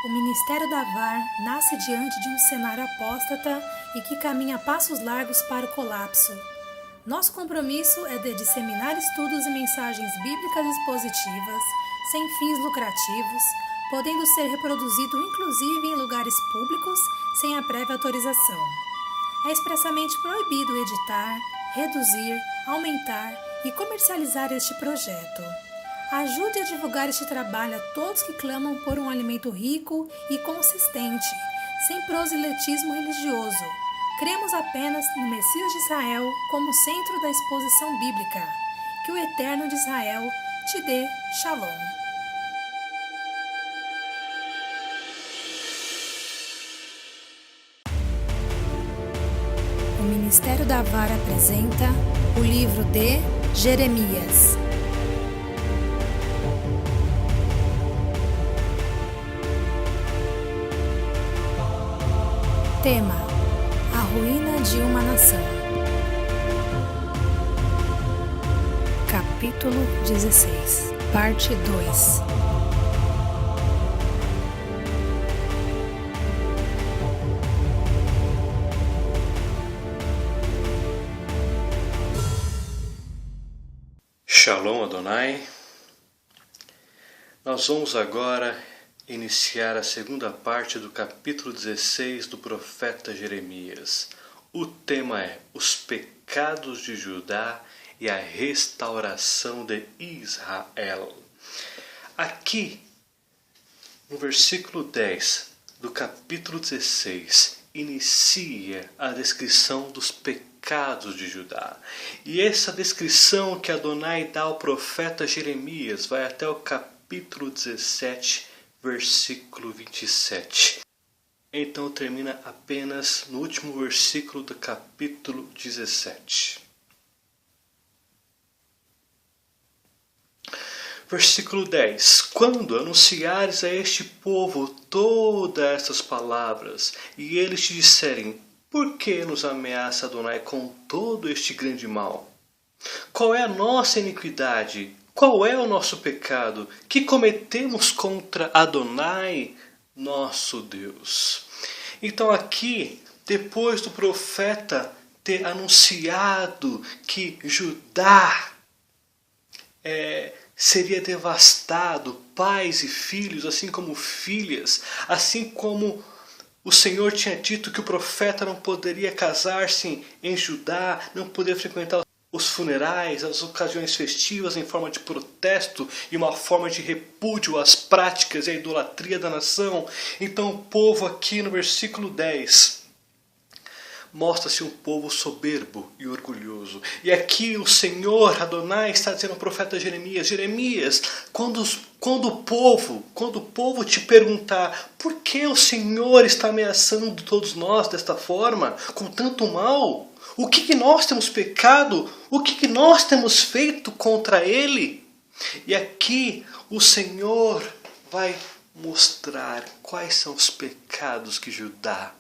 O Ministério da VAR nasce diante de um cenário apóstata e que caminha a passos largos para o colapso. Nosso compromisso é de disseminar estudos e mensagens bíblicas expositivas, sem fins lucrativos, podendo ser reproduzido inclusive em lugares públicos, sem a prévia autorização. É expressamente proibido editar, reduzir, aumentar e comercializar este projeto. Ajude a divulgar este trabalho a todos que clamam por um alimento rico e consistente, sem proselitismo religioso. Cremos apenas no Messias de Israel como centro da exposição bíblica. Que o Eterno de Israel te dê Shalom. O Ministério da VAR apresenta o livro de Jeremias. Tema: a ruína de uma nação. Capítulo 16, parte 2. Shalom Adonai. Nós vamos agora iniciar a segunda parte do capítulo 16 do profeta Jeremias. O tema é os pecados de Judá e a restauração de Israel. Aqui, no versículo 10 do capítulo 16, inicia a descrição dos pecados de Judá. E essa descrição que Adonai dá ao profeta Jeremias vai até o capítulo 17, versículo 27. Então termina apenas no último versículo do capítulo 17. Versículo 10. Quando anunciares a este povo todas estas palavras, e eles te disserem: por que nos ameaça Adonai com todo este grande mal? Qual é a nossa iniquidade? Qual é o nosso pecado que cometemos contra Adonai, nosso Deus? Então aqui, depois do profeta ter anunciado que Judá seria devastado, pais e filhos, assim como filhas, assim como o Senhor tinha dito que o profeta não poderia casar-se em Judá, não poderia frequentar os funerais, as ocasiões festivas em forma de protesto e uma forma de repúdio às práticas e à idolatria da nação. Então o povo aqui no versículo 10 mostra-se um povo soberbo e orgulhoso. E aqui o Senhor Adonai está dizendo ao profeta Jeremias: Jeremias, quando o povo te perguntar por que o Senhor está ameaçando todos nós desta forma, com tanto mal, o que nós temos pecado, o que nós temos feito contra Ele? E aqui o Senhor vai mostrar quais são os pecados que Judá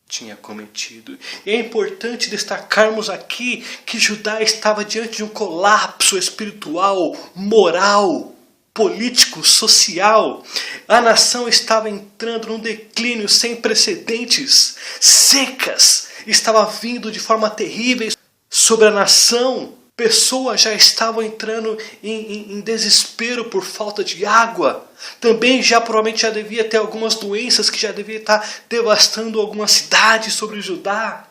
tinha cometido. E é importante destacarmos aqui que Judá estava diante de um colapso espiritual, moral, político, social. A nação estava entrando num declínio sem precedentes. Secas estava vindo de forma terrível sobre a nação. Pessoas já estavam entrando em desespero por falta de água. Também provavelmente já devia ter algumas doenças que já devia estar devastando algumas cidades sobre Judá.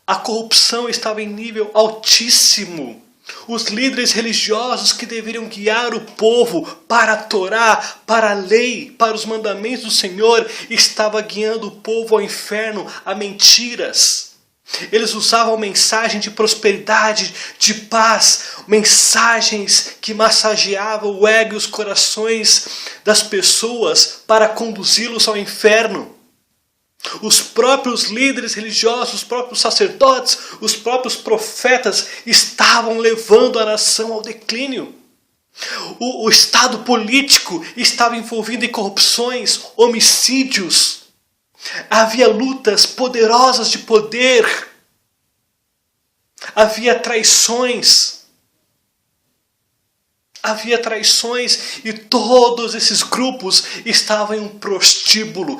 A corrupção estava em nível altíssimo. Os líderes religiosos que deveriam guiar o povo para a Torá, para a lei, para os mandamentos do Senhor, estavam guiando o povo ao inferno, a mentiras. Eles usavam mensagem de prosperidade, de paz, mensagens que massageavam o ego e os corações das pessoas para conduzi-los ao inferno. Os próprios líderes religiosos, os próprios sacerdotes, os próprios profetas estavam levando a nação ao declínio. O estado político estava envolvido em corrupções, homicídios. Havia lutas poderosas de poder. Havia traições. havia traições e todos esses grupos estavam em um prostíbulo,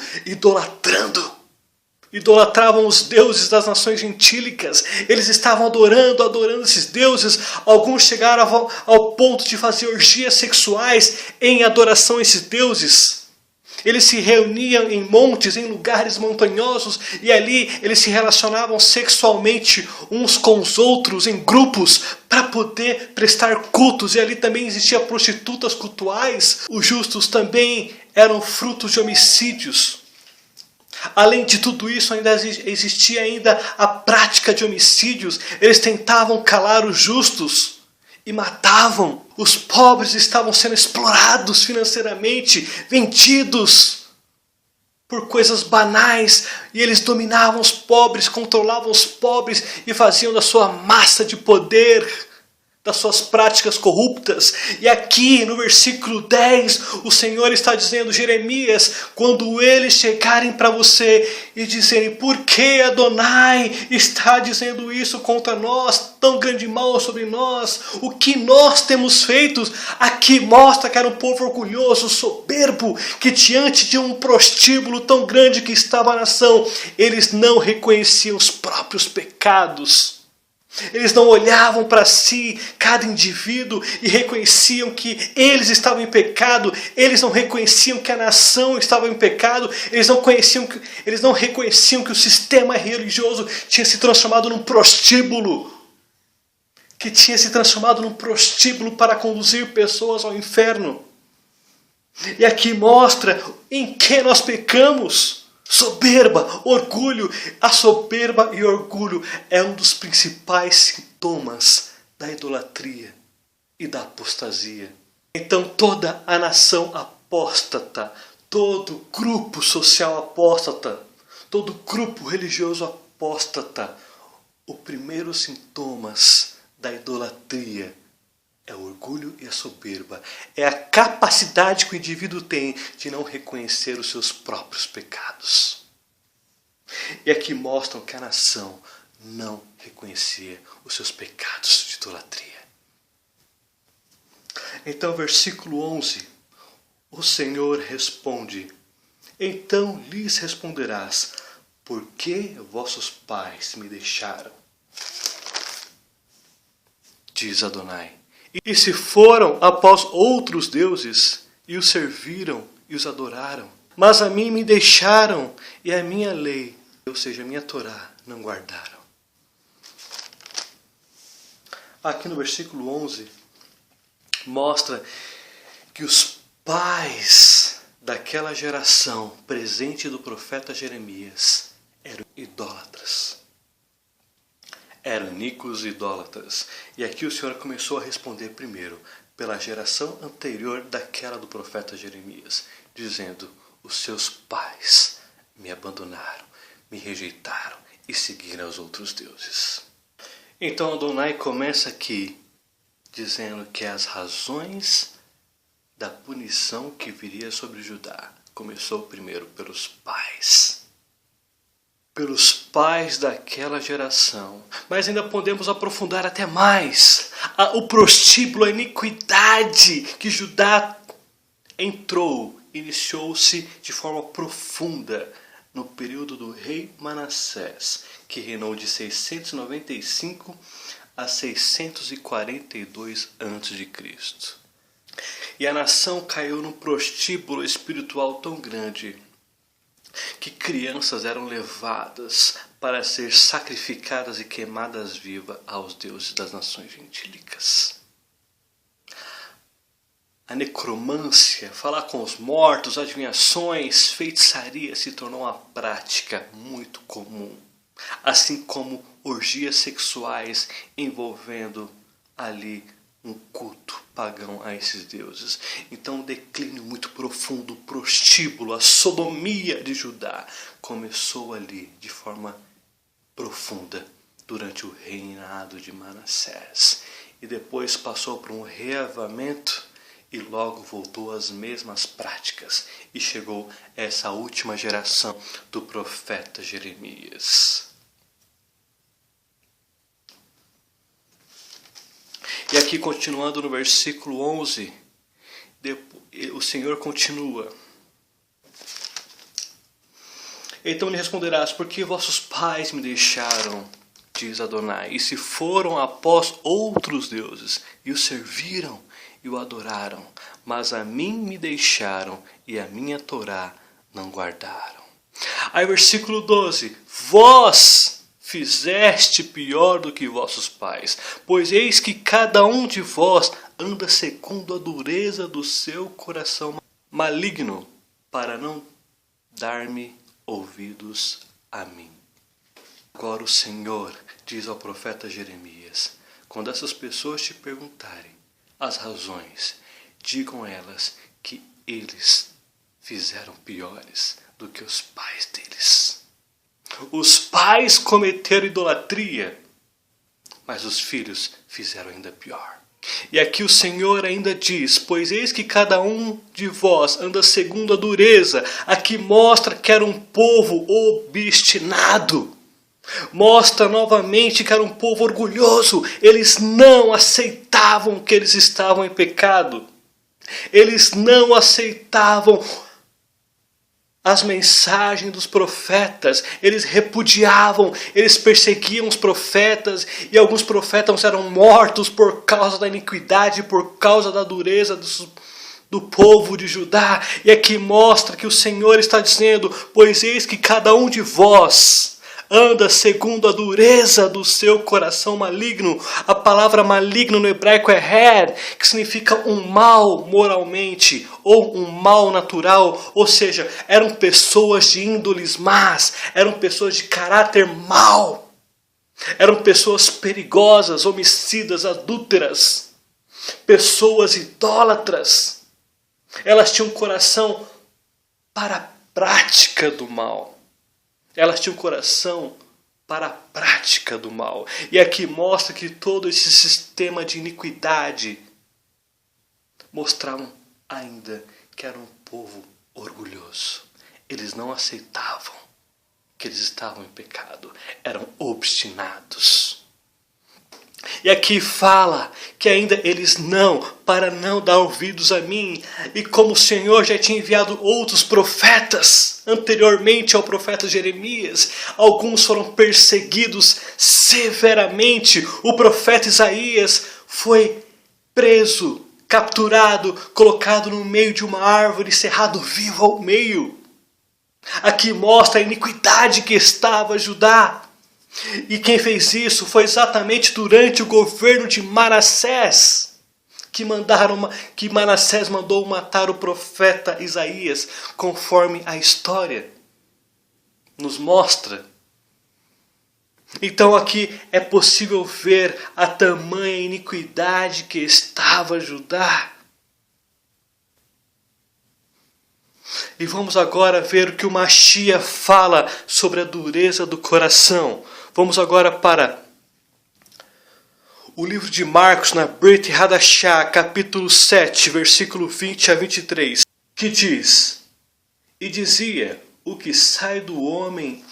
idolatravam os deuses das nações gentílicas. Eles estavam adorando esses deuses. Alguns chegaram ao ponto de fazer orgias sexuais em adoração a esses deuses. Eles se reuniam em montes, em lugares montanhosos, e ali eles se relacionavam sexualmente uns com os outros, em grupos, para poder prestar cultos. E ali também existiam prostitutas cultuais. Os justos também eram frutos de homicídios. Além de tudo isso, ainda existia ainda a prática de homicídios. Eles tentavam calar os justos e matavam. Os pobres estavam sendo explorados financeiramente, vendidos por coisas banais. E eles dominavam os pobres, controlavam os pobres e faziam da sua massa de poder, das suas práticas corruptas. E aqui no versículo 10, o Senhor está dizendo: Jeremias, quando eles chegarem para você e dizerem: por que Adonai está dizendo isso contra nós, tão grande mal sobre nós, o que nós temos feito? Aqui mostra que era um povo orgulhoso, soberbo, que diante de um prostíbulo tão grande que estava a nação, eles não reconheciam os próprios pecados. Eles não olhavam para si, cada indivíduo, e reconheciam que eles estavam em pecado. Eles não reconheciam que a nação estava em pecado. Eles não reconheciam que o sistema religioso tinha se transformado num prostíbulo. Que tinha se transformado num prostíbulo para conduzir pessoas ao inferno. E aqui mostra em que nós pecamos. Soberba, orgulho. A soberba e orgulho é um dos principais sintomas da idolatria e da apostasia. Então toda a nação apóstata, todo grupo social apóstata, todo grupo religioso apóstata, os primeiros sintomas da idolatria é o orgulho e a soberba. É a capacidade que o indivíduo tem de não reconhecer os seus próprios pecados. E aqui mostram que a nação não reconhecia os seus pecados de idolatria. Então, versículo 11. O Senhor responde: então lhes responderás: por que vossos pais me deixaram? Diz Adonai. E se foram após outros deuses, e os serviram e os adoraram. Mas a mim me deixaram, e a minha lei, ou seja, a minha Torá, não guardaram. Aqui no versículo 11, mostra que os pais daquela geração presente do profeta Jeremias eram idólatras. Eram iníquos idólatras. E aqui o Senhor começou a responder primeiro pela geração anterior daquela do profeta Jeremias, dizendo: os seus pais me abandonaram, me rejeitaram e seguiram os outros deuses. Então Adonai começa aqui dizendo que as razões da punição que viria sobre Judá começou primeiro pelos pais. Pelos pais daquela geração. Mas ainda podemos aprofundar até mais. O prostíbulo, a iniquidade que Judá entrou, iniciou-se de forma profunda no período do rei Manassés, que reinou de 695 a 642 a.C. E a nação caiu num prostíbulo espiritual tão grande que crianças eram levadas para ser sacrificadas e queimadas vivas aos deuses das nações gentílicas. A necromância, falar com os mortos, adivinhações, feitiçaria se tornou uma prática muito comum. Assim como orgias sexuais envolvendo ali um culto pagão a esses deuses. Então um declínio muito profundo, o prostíbulo, a sodomia de Judá começou ali de forma profunda durante o reinado de Manassés. E depois passou por um reavamento e logo voltou às mesmas práticas. E chegou essa última geração do profeta Jeremias. E aqui continuando no versículo 11, o Senhor continua. Então lhe responderás, porque vossos pais me deixaram, diz Adonai, e se foram após outros deuses, e o serviram e o adoraram, mas a mim me deixaram, e a minha Torá não guardaram. Aí versículo 12, vós fizeste pior do que vossos pais, pois eis que cada um de vós anda segundo a dureza do seu coração maligno, para não dar-me ouvidos a mim. Agora o Senhor diz ao profeta Jeremias, quando essas pessoas te perguntarem as razões, digam elas que eles fizeram piores do que os pais deles. Os pais cometeram idolatria, mas os filhos fizeram ainda pior. E aqui o Senhor ainda diz, pois eis que cada um de vós anda segundo a dureza. Aqui mostra que era um povo obstinado. Mostra novamente que era um povo orgulhoso. Eles não aceitavam que eles estavam em pecado. Eles não aceitavam as mensagens dos profetas, eles repudiavam, eles perseguiam os profetas, e alguns profetas eram mortos por causa da iniquidade, por causa da dureza do povo de Judá. E aqui mostra que o Senhor está dizendo, pois eis que cada um de vós anda segundo a dureza do seu coração maligno. A palavra maligno no hebraico é her, que significa um mal moralmente, ou um mal natural, ou seja, eram pessoas de índoles más, eram pessoas de caráter mau, eram pessoas perigosas, homicidas, adúlteras, pessoas idólatras. Elas tinham um coração para a prática do mal. Elas tinham um coração para a prática do mal. E aqui mostra que todo esse sistema de iniquidade mostravam ainda que era um povo orgulhoso. Eles não aceitavam que eles estavam em pecado. Eram obstinados. E aqui fala que ainda eles para não dar ouvidos a mim. E como o Senhor já tinha enviado outros profetas anteriormente ao profeta Jeremias, alguns foram perseguidos severamente. O profeta Isaías foi preso, capturado, colocado no meio de uma árvore, cerrado vivo ao meio. Aqui mostra a iniquidade que estava Judá. E quem fez isso foi exatamente durante o governo de Manassés, que Manassés mandou matar o profeta Isaías, conforme a história nos mostra. Então aqui é possível ver a tamanha iniquidade que estava Judá. E vamos agora ver o que o Mashiach fala sobre a dureza do coração. Vamos agora para o livro de Marcos, na Brit Hadashah, capítulo 7, versículo 20 a 23, que diz: E dizia, o que sai do homem,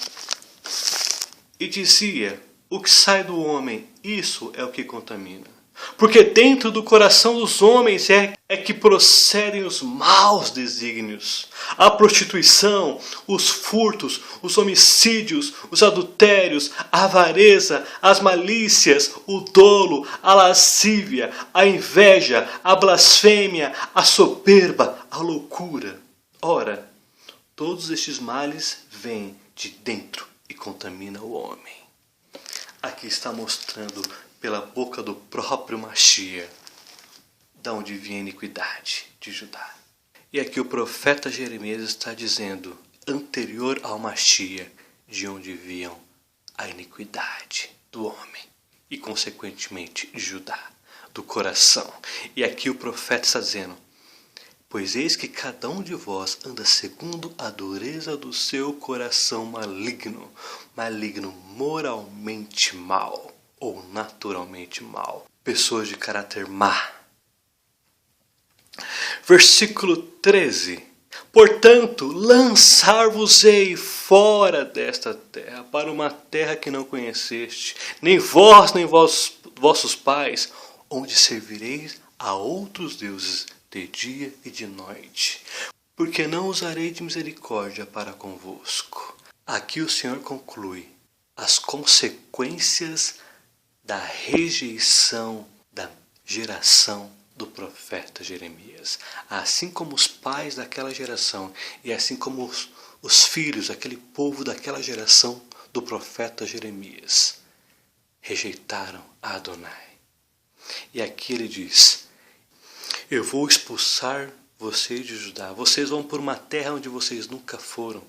isso é o que contamina. Porque dentro do coração dos homens é que procedem os maus desígnios, a prostituição, os furtos, os homicídios, os adultérios, a avareza, as malícias, o dolo, a lascívia, a inveja, a blasfêmia, a soberba, a loucura. Ora, todos estes males vêm de dentro e contaminam o homem. Aqui está mostrando pela boca do próprio Mashiach da onde vinha a iniquidade de Judá. E aqui o profeta Jeremias está dizendo, anterior ao Mashiach, de onde vinham a iniquidade do homem e consequentemente de Judá, do coração. E aqui o profeta está dizendo, pois eis que cada um de vós anda segundo a dureza do seu coração maligno, moralmente mau ou naturalmente mal, pessoas de caráter má. Versículo 13. Portanto, lançar-vos-ei fora desta terra, para uma terra que não conheceste, nem vós, nem vossos pais, onde servireis a outros deuses de dia e de noite, porque não usarei de misericórdia para convosco. Aqui o Senhor conclui as consequências da rejeição da geração do profeta Jeremias. Assim como os pais daquela geração e assim como os filhos, aquele povo daquela geração do profeta Jeremias, rejeitaram a Adonai. E aqui ele diz: eu vou expulsar vocês de Judá. Vocês vão por uma terra onde vocês nunca foram.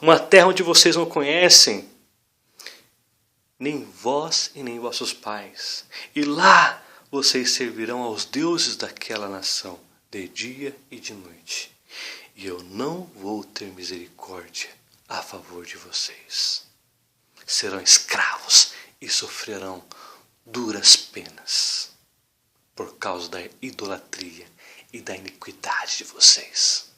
Uma terra onde vocês não conhecem. Nem vós e nem vossos pais. E lá vocês servirão aos deuses daquela nação, de dia e de noite. E eu não vou ter misericórdia a favor de vocês. Serão escravos e sofrerão duras penas por causa da idolatria e da iniquidade de vocês.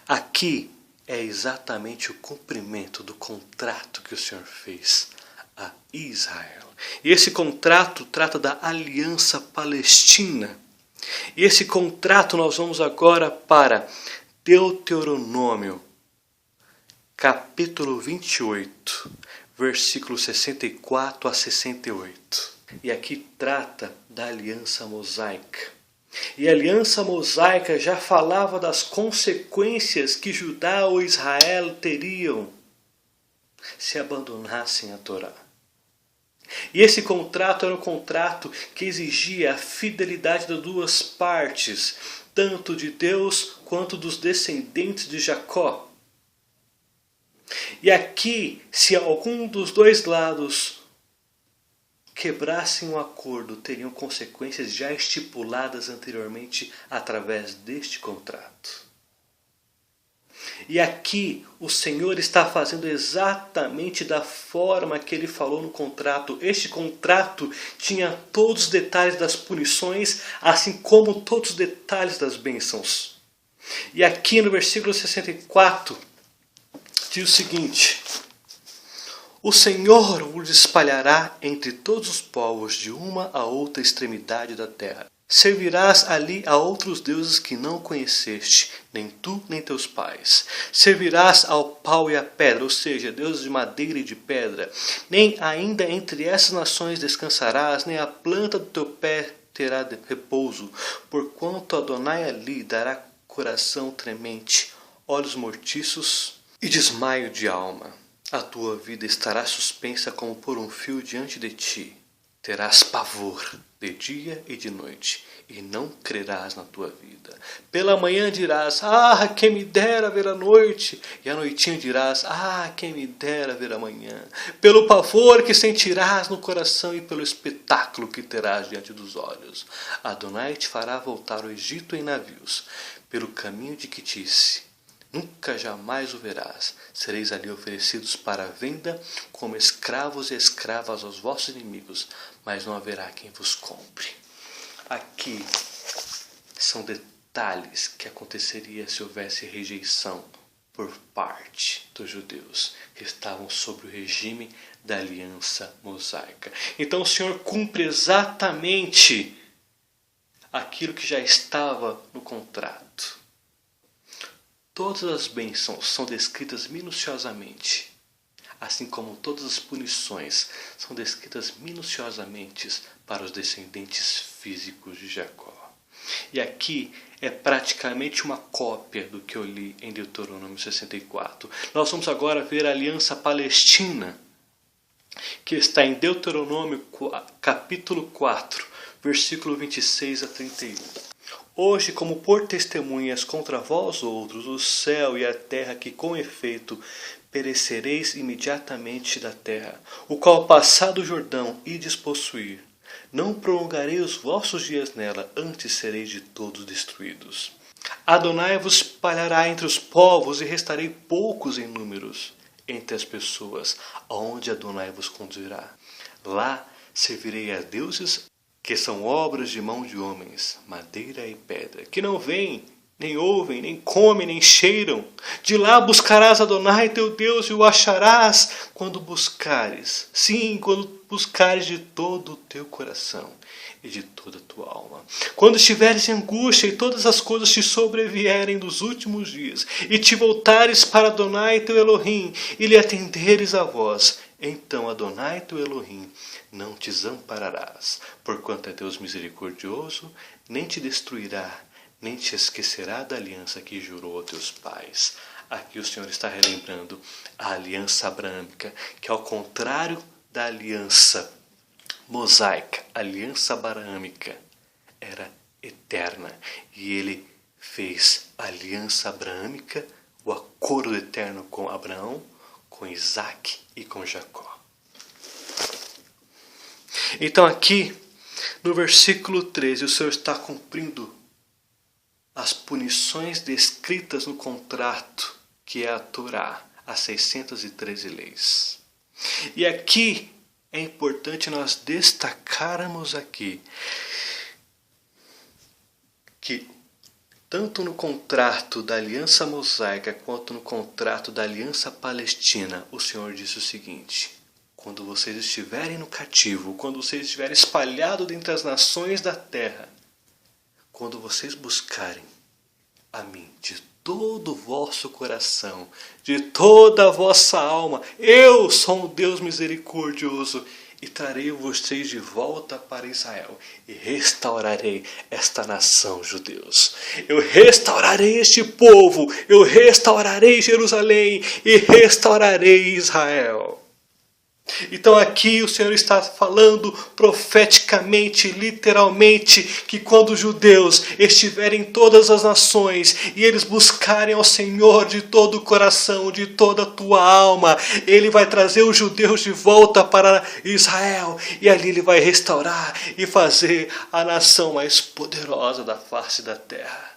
Aqui é exatamente o cumprimento do contrato que o Senhor fez a Israel. E esse contrato trata da aliança palestina. E esse contrato nós vamos agora para Deuteronômio, capítulo 28, versículos 64 a 68. E aqui trata da aliança mosaica. E a aliança mosaica já falava das consequências que Judá ou Israel teriam se abandonassem a Torá. E esse contrato era um contrato que exigia a fidelidade das duas partes, tanto de Deus quanto dos descendentes de Jacó. E aqui, se algum dos dois lados quebrassem um acordo, teriam consequências já estipuladas anteriormente através deste contrato. E aqui o Senhor está fazendo exatamente da forma que ele falou no contrato. Este contrato tinha todos os detalhes das punições, assim como todos os detalhes das bênçãos. E aqui no versículo 64 diz o seguinte: o Senhor vos espalhará entre todos os povos de uma a outra extremidade da terra. Servirás ali a outros deuses que não conheceste, nem tu nem teus pais. Servirás ao pau e à pedra, ou seja, deuses de madeira e de pedra. Nem ainda entre essas nações descansarás, nem a planta do teu pé terá repouso, porquanto Adonai ali dará coração tremente, olhos mortiços e desmaio de alma. A tua vida estará suspensa como por um fio diante de ti. Terás pavor de dia e de noite, e não crerás na tua vida. Pela manhã dirás: ah, quem me dera ver a noite. E à noitinha dirás: ah, quem me dera ver a manhã. Pelo pavor que sentirás no coração e pelo espetáculo que terás diante dos olhos. Adonai te fará voltar ao Egito em navios, pelo caminho de Quitice. Nunca jamais o verás. Sereis ali oferecidos para a venda como escravos e escravas aos vossos inimigos, mas não haverá quem vos compre. Aqui são detalhes que aconteceria se houvesse rejeição por parte dos judeus que estavam sob o regime da aliança mosaica. Então o Senhor cumpre exatamente aquilo que já estava no contrato. Todas as bênçãos são descritas minuciosamente, assim como todas as punições são descritas minuciosamente para os descendentes físicos de Jacó. E aqui é praticamente uma cópia do que eu li em Deuteronômio 64. Nós vamos agora ver a aliança palestina, que está em Deuteronômio capítulo 4, versículo 26 a 31. Hoje, como por testemunhas contra vós outros, o céu e a terra, que com efeito perecereis imediatamente da terra, o qual passado o Jordão ides possuir, não prolongarei os vossos dias nela, antes sereis de todos destruídos. Adonai vos espalhará entre os povos, e restarei poucos em números entre as pessoas, aonde Adonai vos conduzirá. Lá servirei a deuses que são obras de mão de homens, madeira e pedra, que não veem, nem ouvem, nem comem, nem cheiram. De lá buscarás Adonai teu Deus e o acharás quando buscares. Sim, quando buscares de todo o teu coração e de toda a tua alma. Quando estiveres em angústia e todas as coisas te sobrevierem nos últimos dias, e te voltares para Adonai teu Elohim, e lhe atenderes a voz, então Adonai teu Elohim não te desampararás, porquanto é Deus misericordioso, nem te destruirá, nem te esquecerá da aliança que jurou aos teus pais. Aqui o Senhor está relembrando a aliança abrâmica, que ao contrário da aliança mosaica, a aliança abrâmica era eterna. E ele fez a aliança abrâmica, o acordo eterno com Abraão, com Isaac e com Jacó. Então aqui, no versículo 13, o Senhor está cumprindo as punições descritas no contrato, que é a Torá, as 613 leis. E aqui é importante nós destacarmos aqui que tanto no contrato da aliança mosaica quanto no contrato da aliança palestina, o Senhor disse o seguinte: quando vocês estiverem no cativo, quando vocês estiverem espalhados dentre as nações da terra, quando vocês buscarem a mim de todo o vosso coração, de toda a vossa alma, eu sou um Deus misericordioso, e trarei vocês de volta para Israel, e restaurarei esta nação, judeus. Eu restaurarei este povo, eu restaurarei Jerusalém, e restaurarei Israel. Então aqui o Senhor está falando profeticamente, literalmente, que quando os judeus estiverem em todas as nações e eles buscarem ao Senhor de todo o coração, de toda a tua alma, Ele vai trazer os judeus de volta para Israel, e ali Ele vai restaurar e fazer a nação mais poderosa da face da terra.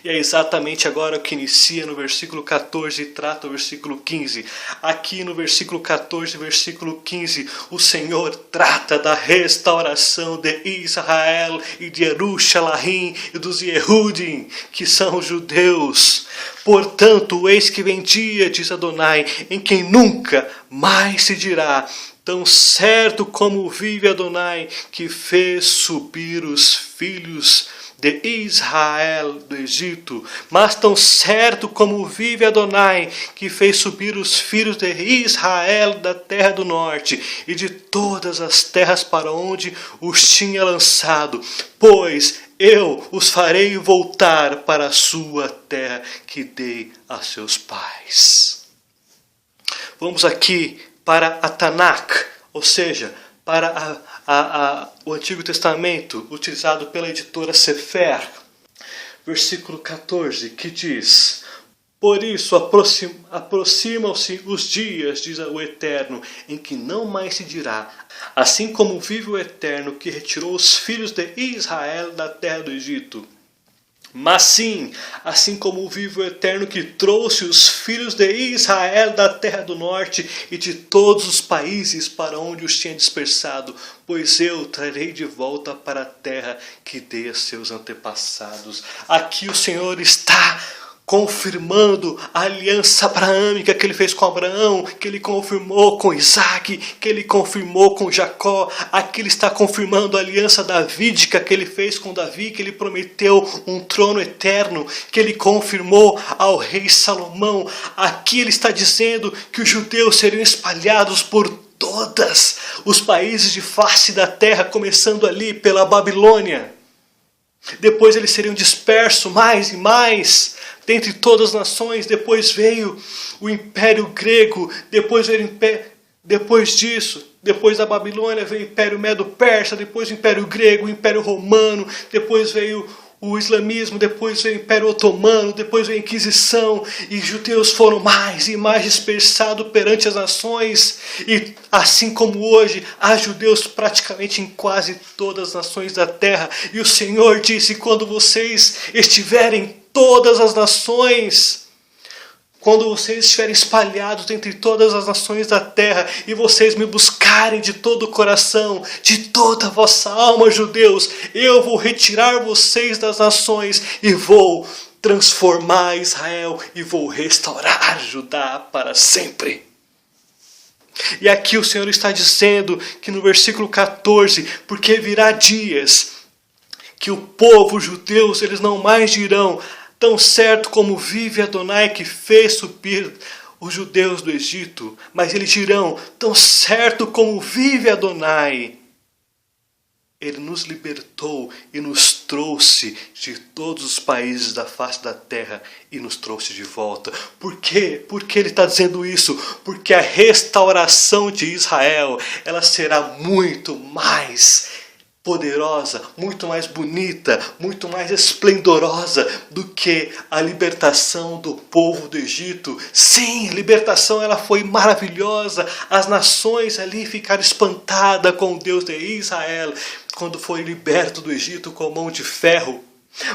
E é exatamente agora o que inicia no versículo 14 e trata o versículo 15. Aqui no versículo 14 e versículo 15, o Senhor trata da restauração de Israel e de Jerusalém e dos Yehudim, que são os judeus. Portanto, eis que vem dia, diz Adonai, em quem nunca mais se dirá: tão certo como vive Adonai, que fez subir os filhos de Israel do Egito, mas tão certo como vive Adonai, que fez subir os filhos de Israel da terra do norte e de todas as terras para onde os tinha lançado, pois eu os farei voltar para a sua terra que dei a seus pais. Vamos aqui para a Tanakh, ou seja, para o Antigo Testamento, utilizado pela editora Sefer, versículo 14, que diz: por isso aproximam-se os dias, diz o Eterno, em que não mais se dirá: assim como vive o Eterno que retirou os filhos de Israel da terra do Egito. Mas sim, assim como vive o Eterno que trouxe os filhos de Israel da terra do norte e de todos os países para onde os tinha dispersado, pois eu trarei de volta para a terra que dei a seus antepassados. Aqui o Senhor está confirmando a aliança abraâmica que ele fez com Abraão, que ele confirmou com Isaac, que ele confirmou com Jacó. Aqui ele está confirmando a aliança davídica que ele fez com Davi, que ele prometeu um trono eterno, que ele confirmou ao rei Salomão. Aqui ele está dizendo que os judeus seriam espalhados por todos os países de face da terra, começando ali pela Babilônia. Depois eles seriam dispersos mais e mais dentre todas as nações. Depois veio o Império Grego, depois da Babilônia veio o Império Medo-Persa, depois o Império Grego, o Império Romano, depois veio o islamismo, depois veio o Império Otomano, depois veio a Inquisição, e os judeus foram mais e mais dispersados perante as nações, e assim como hoje, há judeus praticamente em quase todas as nações da terra, e o Senhor disse: quando vocês estiverem em todas as nações, quando vocês estiverem espalhados entre todas as nações da terra e vocês me buscarem de todo o coração, de toda a vossa alma, judeus, eu vou retirar vocês das nações e vou transformar Israel e vou restaurar Judá para sempre. E aqui o Senhor está dizendo que no versículo 14, porque virá dias que o povo judeus, eles não mais dirão, tão certo como vive Adonai que fez subir os judeus do Egito, mas eles dirão, tão certo como vive Adonai, ele nos libertou e nos trouxe de todos os países da face da terra e nos trouxe de volta. Por quê? Por que ele está dizendo isso? Porque a restauração de Israel, ela será muito mais poderosa, muito mais bonita, muito mais esplendorosa do que a libertação do povo do Egito. Sim, a libertação ela foi maravilhosa. As nações ali ficaram espantadas com o Deus de Israel quando foi liberto do Egito com mão de ferro.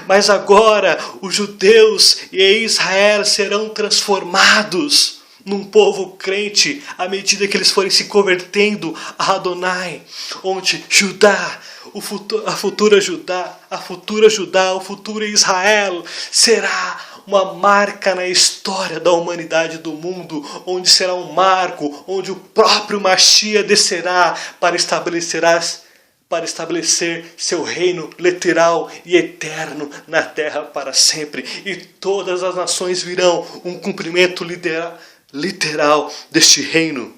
Mas agora os judeus e Israel serão transformados num povo crente à medida que eles forem se convertendo a Adonai, onde Judá, o futuro Israel será uma marca na história da humanidade do mundo, onde será um marco, onde o próprio Mashiach descerá para estabelecer seu reino literal e eterno na terra para sempre. E todas as nações virão um cumprimento literal deste reino.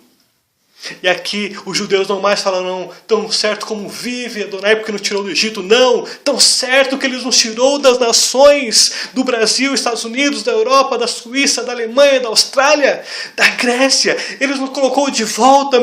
E aqui os judeus não mais falarão tão certo como vive Adonai porque nos tirou do Egito. Não, tão certo que ele nos tirou das nações, do Brasil, Estados Unidos, da Europa, da Suíça, da Alemanha, da Austrália, da Grécia. Ele nos colocou de volta,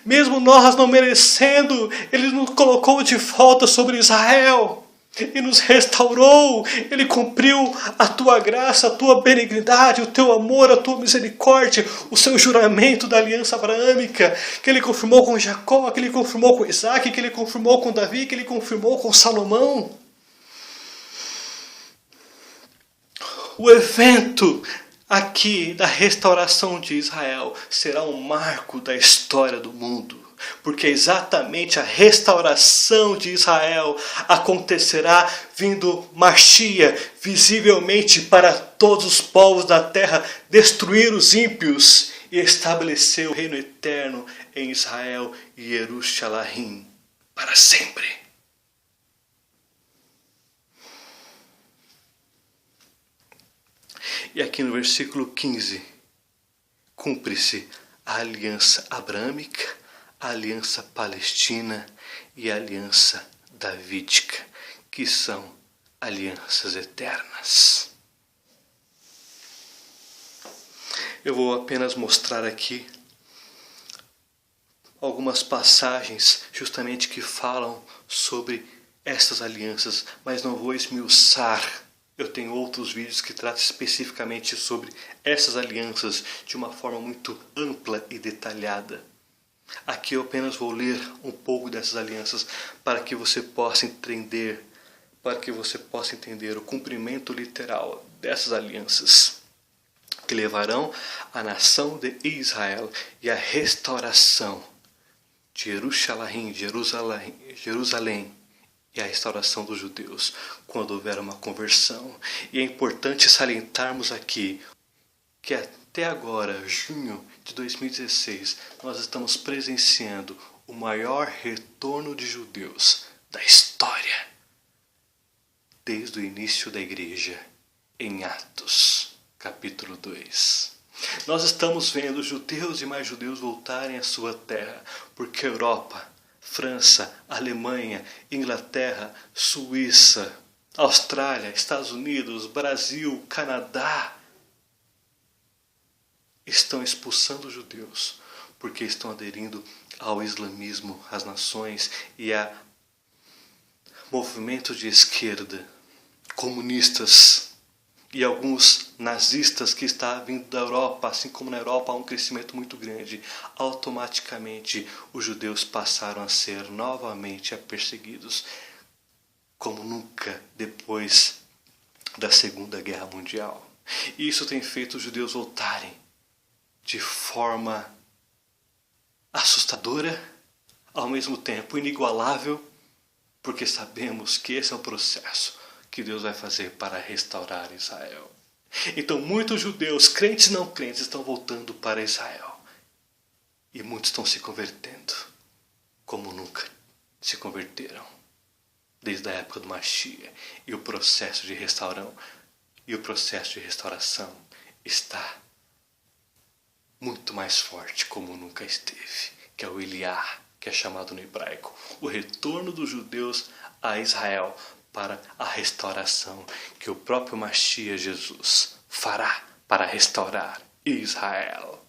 mesmo nós não merecendo. Ele nos colocou de volta sobre Israel e nos restaurou. Ele cumpriu a tua graça, a tua benignidade, o teu amor, a tua misericórdia, o seu juramento da aliança abraâmica, que ele confirmou com Jacó, que ele confirmou com Isaac, que ele confirmou com Davi, que ele confirmou com Salomão. O evento aqui da restauração de Israel será um marco da história do mundo. Porque exatamente a restauração de Israel acontecerá vindo Mashiach, visivelmente para todos os povos da terra, destruir os ímpios e estabelecer o reino eterno em Israel e Jerusalém para sempre. E aqui no versículo 15, cumpre-se a aliança abraâmica, a aliança palestina e a aliança davídica, que são alianças eternas. Eu vou apenas mostrar aqui algumas passagens justamente que falam sobre essas alianças, mas não vou esmiuçar. Eu tenho outros vídeos que tratam especificamente sobre essas alianças de uma forma muito ampla e detalhada. Aqui eu apenas vou ler um pouco dessas alianças para que você possa entender, o cumprimento literal dessas alianças que levarão a nação de Israel e a restauração de Jerusalém e a restauração dos judeus quando houver uma conversão. E é importante salientarmos aqui que até agora, junho de 2016, nós estamos presenciando o maior retorno de judeus da história, desde o início da igreja, em Atos, capítulo 2. Nós estamos vendo judeus e mais judeus voltarem à sua terra, porque a Europa, França, Alemanha, Inglaterra, Suíça, Austrália, Estados Unidos, Brasil, Canadá, estão expulsando os judeus, porque estão aderindo ao islamismo, às nações e a movimentos de esquerda, comunistas e alguns nazistas que estão vindo da Europa, assim como na Europa há um crescimento muito grande. Automaticamente os judeus passaram a ser novamente perseguidos, como nunca depois da Segunda Guerra Mundial. E isso tem feito os judeus voltarem de forma assustadora, ao mesmo tempo inigualável, porque sabemos que esse é o processo que Deus vai fazer para restaurar Israel. Então muitos judeus, crentes e não crentes, estão voltando para Israel. E muitos estão se convertendo, como nunca se converteram, desde a época do Mashiach. E o processo de restauração está muito mais forte, como nunca esteve, que é o Eliá, que é chamado no hebraico, o retorno dos judeus a Israel para a restauração que o próprio Mashiach Jesus fará para restaurar Israel.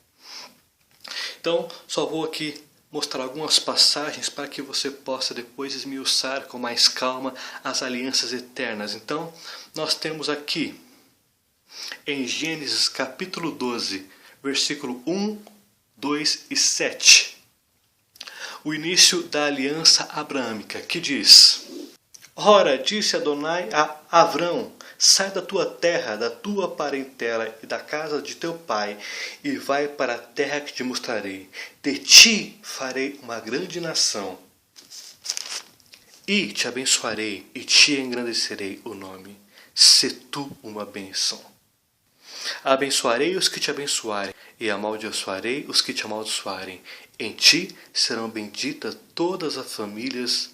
Então, só vou aqui mostrar algumas passagens para que você possa depois esmiuçar com mais calma as alianças eternas. Então, nós temos aqui em Gênesis capítulo 12, versículo 1, 2 e 7, o início da aliança abraâmica, que diz: Ora, disse Adonai a Avrão, sai da tua terra, da tua parentela e da casa de teu pai, e vai para a terra que te mostrarei. De ti farei uma grande nação, e te abençoarei, e te engrandecerei o nome. Se tu uma bênção. Abençoarei os que te abençoarem, e amaldiçoarei os que te amaldiçoarem. Em ti serão benditas todas as famílias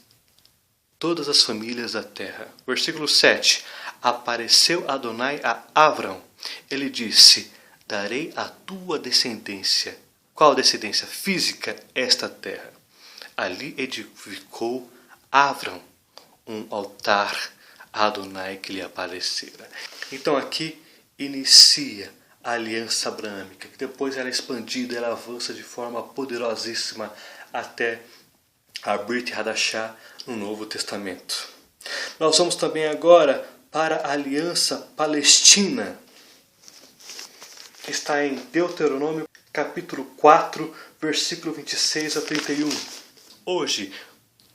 da terra. Versículo 7. Apareceu Adonai a Avrão. Ele disse: darei à tua descendência. Qual descendência? Física, esta terra. Ali edificou Avrão um altar a Adonai que lhe aparecera. Então aqui inicia a aliança abraâmica, que depois ela é expandida, ela avança de forma poderosíssima até a Brit Hadashah no Novo Testamento. Nós vamos também agora para a aliança palestina. Está em Deuteronômio capítulo 4, versículo 26 a 31. Hoje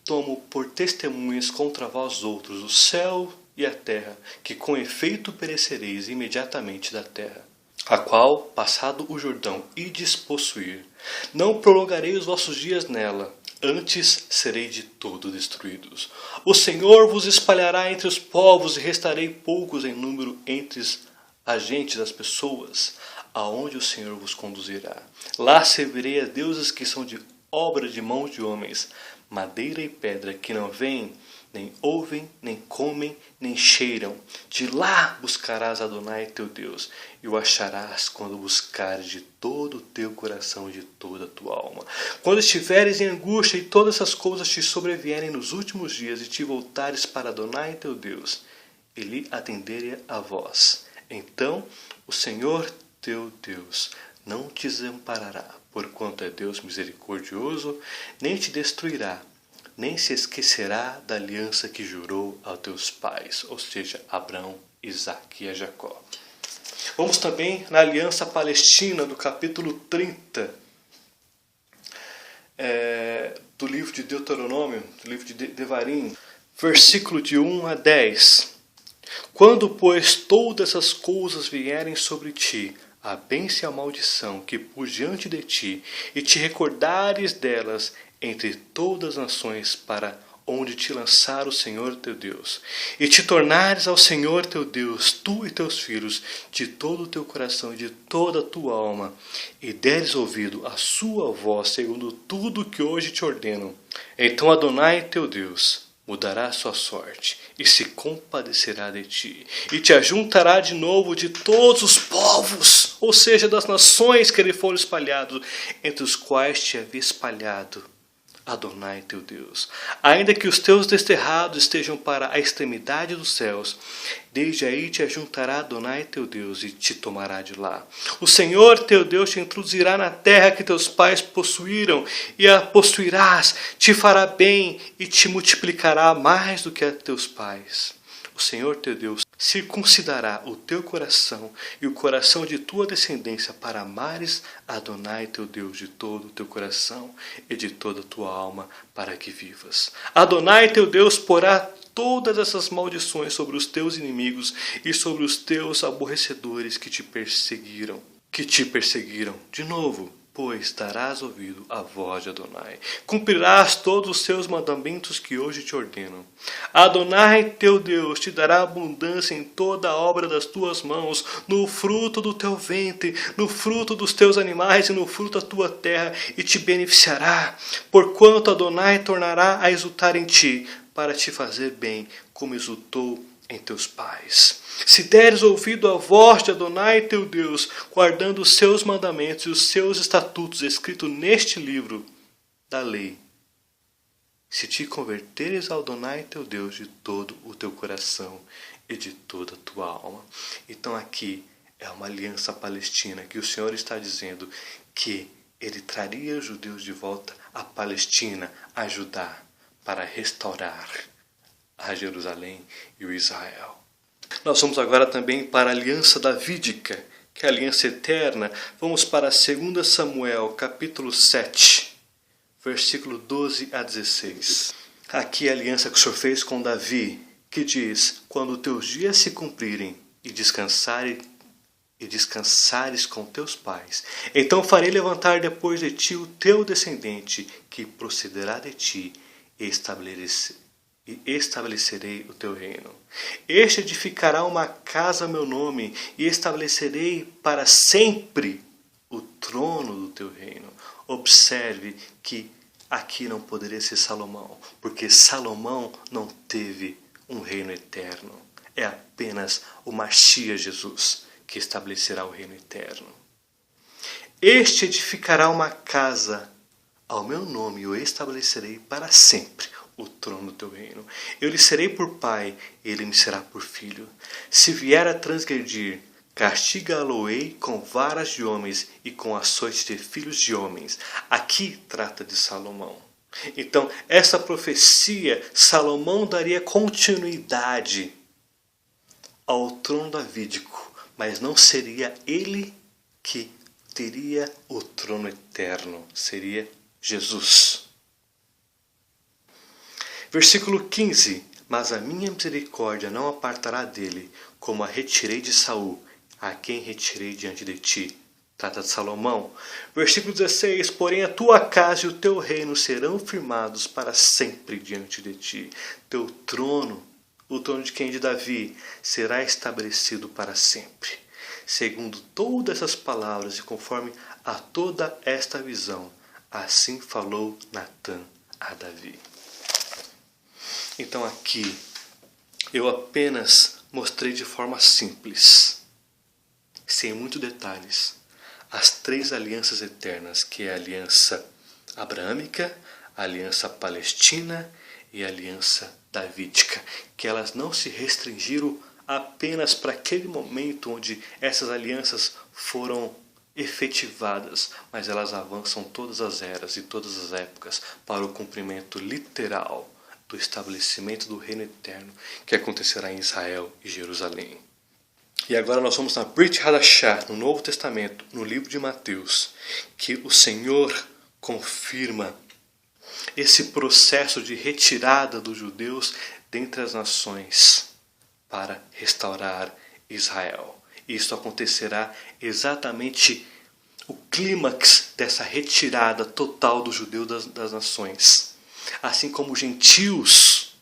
tomo por testemunhas contra vós outros o céu e a terra, que com efeito perecereis imediatamente da terra, a qual, passado o Jordão, ides possuir. Não prolongarei os vossos dias nela, antes serei de todo destruídos. O Senhor vos espalhará entre os povos, e restarei poucos em número entre a gente das pessoas, aonde o Senhor vos conduzirá. Lá servirei a deuses que são de obra de mãos de homens, madeira e pedra, que não veem, nem ouvem, nem comem, nem cheiram. De lá buscarás Adonai teu Deus, e o acharás quando buscares de todo o teu coração e de toda a tua alma. Quando estiveres em angústia e todas essas coisas te sobrevierem nos últimos dias, e te voltares para Adonai teu Deus, ele atenderia a vós. Então o Senhor teu Deus não te desamparará, porquanto é Deus misericordioso, nem te destruirá, nem se esquecerá da aliança que jurou aos teus pais, ou seja, Abraão, Isaque e Jacó. Vamos também na aliança palestina, do capítulo 30, do livro de Deuteronômio, do livro de Devarim, versículo de 1 a 10. Quando, pois, todas essas coisas vierem sobre ti, a bênção e a maldição que pus diante de ti, e te recordares delas entre todas as nações para onde te lançar o Senhor teu Deus, e te tornares ao Senhor teu Deus, tu e teus filhos, de todo o teu coração e de toda a tua alma, e deres ouvido à sua voz, segundo tudo que hoje te ordeno, então Adonai teu Deus mudará a sua sorte, e se compadecerá de ti, e te ajuntará de novo de todos os povos, ou seja, das nações que lhe foram espalhados, entre os quais te havia espalhado Adonai teu Deus. Ainda que os teus desterrados estejam para a extremidade dos céus, desde aí te ajuntará Adonai teu Deus e te tomará de lá. O Senhor teu Deus te introduzirá na terra que teus pais possuíram, e a possuirás, te fará bem e te multiplicará mais do que a teus pais. O Senhor teu Deus circuncidará o teu coração e o coração de tua descendência, para amares Adonai teu Deus de todo o teu coração e de toda a tua alma, para que vivas. Adonai teu Deus porá todas essas maldições sobre os teus inimigos e sobre os teus aborrecedores que te perseguiram. De novo, pois darás ouvido à voz de Adonai. Cumprirás todos os seus mandamentos que hoje te ordeno. Adonai, teu Deus, te dará abundância em toda a obra das tuas mãos, no fruto do teu ventre, no fruto dos teus animais e no fruto da tua terra, e te beneficiará, porquanto Adonai tornará a exultar em ti, para te fazer bem, como exultou em teus pais. Se deres ouvido à voz de Adonai teu Deus, guardando os seus mandamentos e os seus estatutos escritos neste livro da lei, se te converteres a Adonai teu Deus de todo o teu coração e de toda a tua alma. Então aqui é uma aliança palestina que o Senhor está dizendo que Ele traria os judeus de volta à Palestina, a Judá, para restaurar a Jerusalém e o Israel. Nós vamos agora também para a aliança davídica, que é a aliança eterna. Vamos para 2 Samuel, capítulo 7, versículo 12 a 16. Aqui é a aliança que o Senhor fez com Davi, que diz: quando teus dias se cumprirem e descansares com teus pais, então farei levantar depois de ti o teu descendente, que procederá de ti, e estabelecerei o teu reino. Este edificará uma casa a meu nome, e estabelecerei para sempre o trono do teu reino. Observe que aqui não poderia ser Salomão, porque Salomão não teve um reino eterno. É apenas o Messias Jesus que estabelecerá o reino eterno. Este edificará uma casa ao meu nome, e o estabelecerei para sempre o trono do teu reino. Eu lhe serei por pai, ele me será por filho. Se vier a transgredir, castiga-lo-ei com varas de homens e com açoites de filhos de homens. Aqui trata de Salomão. Então, essa profecia, Salomão daria continuidade ao trono davídico, mas não seria ele que teria o trono eterno, seria Jesus. Versículo 15. Mas a minha misericórdia não apartará dele, como a retirei de Saul, a quem retirei diante de ti. Trata de Salomão. Versículo 16. Porém a tua casa e o teu reino serão firmados para sempre diante de ti. Teu trono, o trono de quem? De Davi, será estabelecido para sempre. Segundo todas essas palavras e conforme a toda esta visão, assim falou Natã a Davi. Então aqui eu apenas mostrei de forma simples, sem muitos detalhes, as três alianças eternas, que é a aliança abraâmica, a aliança palestina e a aliança davídica, que elas não se restringiram apenas para aquele momento onde essas alianças foram efetivadas, mas elas avançam todas as eras e todas as épocas para o cumprimento literal do estabelecimento do reino eterno que acontecerá em Israel e Jerusalém. E agora nós vamos na Brit Hadashah, no Novo Testamento, no livro de Mateus, que o Senhor confirma esse processo de retirada dos judeus dentre as nações para restaurar Israel. Isso acontecerá exatamente o clímax dessa retirada total do judeu das nações. Assim como os gentios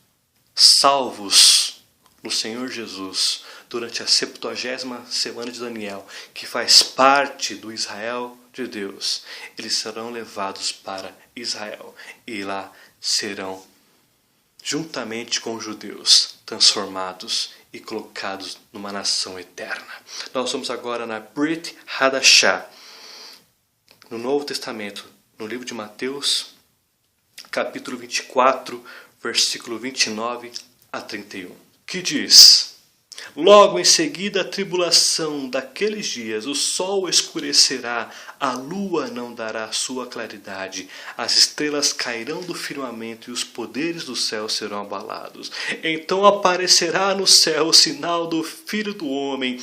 salvos no Senhor Jesus durante a 70ª semana de Daniel, que faz parte do Israel de Deus, eles serão levados para Israel e lá serão, juntamente com os judeus, transformados e colocados numa nação eterna. Nós vamos agora na Brit Hadashah, no Novo Testamento, no livro de Mateus, capítulo 24, versículo 29 a 31, que diz: logo em seguida a tribulação daqueles dias, o sol escurecerá, a lua não dará sua claridade, as estrelas cairão do firmamento e os poderes do céu serão abalados. Então aparecerá no céu o sinal do Filho do Homem.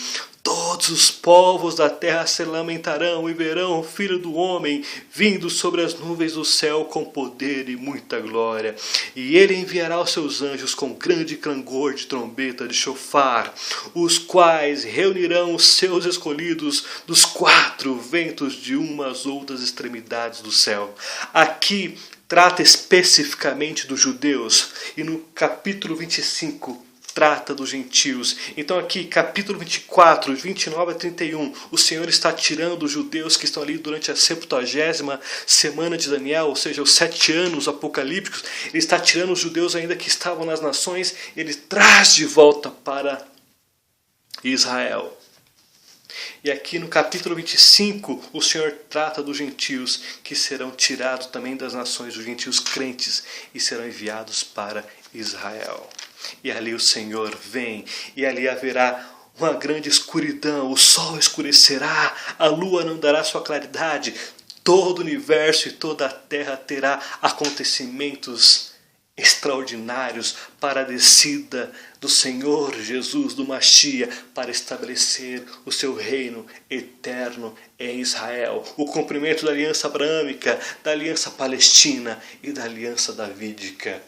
todos os povos da terra se lamentarão e verão o Filho do Homem vindo sobre as nuvens do céu com poder e muita glória. E ele enviará os seus anjos com grande clangor de trombeta de chofar, os quais reunirão os seus escolhidos dos 4 ventos de umas outras extremidades do céu. Aqui trata especificamente dos judeus e no capítulo 25 trata dos gentios. Então aqui, capítulo 24, 29 a 31, o Senhor está tirando os judeus que estão ali durante a 70ª semana de Daniel, ou seja, os 7 anos apocalípticos. Ele está tirando os judeus ainda que estavam nas nações, ele traz de volta para Israel. E aqui no capítulo 25, o Senhor trata dos gentios que serão tirados também das nações, os gentios crentes, e serão enviados para Israel. E ali o Senhor vem, e ali haverá uma grande escuridão, o sol escurecerá, a lua não dará sua claridade, todo o universo e toda a terra terá acontecimentos extraordinários para a descida do Senhor Jesus, do Mashiach, para estabelecer o seu reino eterno em Israel. O cumprimento da aliança abraâmica, da aliança palestina e da aliança davídica.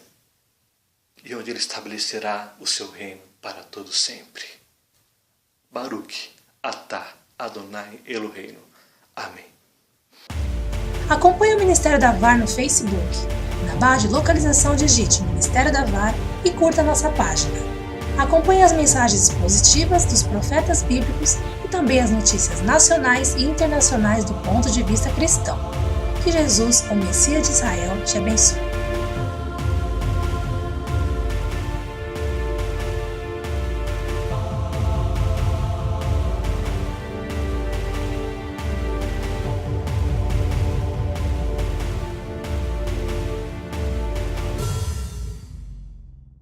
E onde ele estabelecerá o seu reino para todo sempre. Baruch atah Adonai Eloheinu. Amém. Acompanhe o Ministério da VAR no Facebook, na barra de localização digite Ministério da VAR e curta nossa página. Acompanhe as mensagens positivas dos profetas bíblicos e também as notícias nacionais e internacionais do ponto de vista cristão. Que Jesus, o Messias de Israel, te abençoe.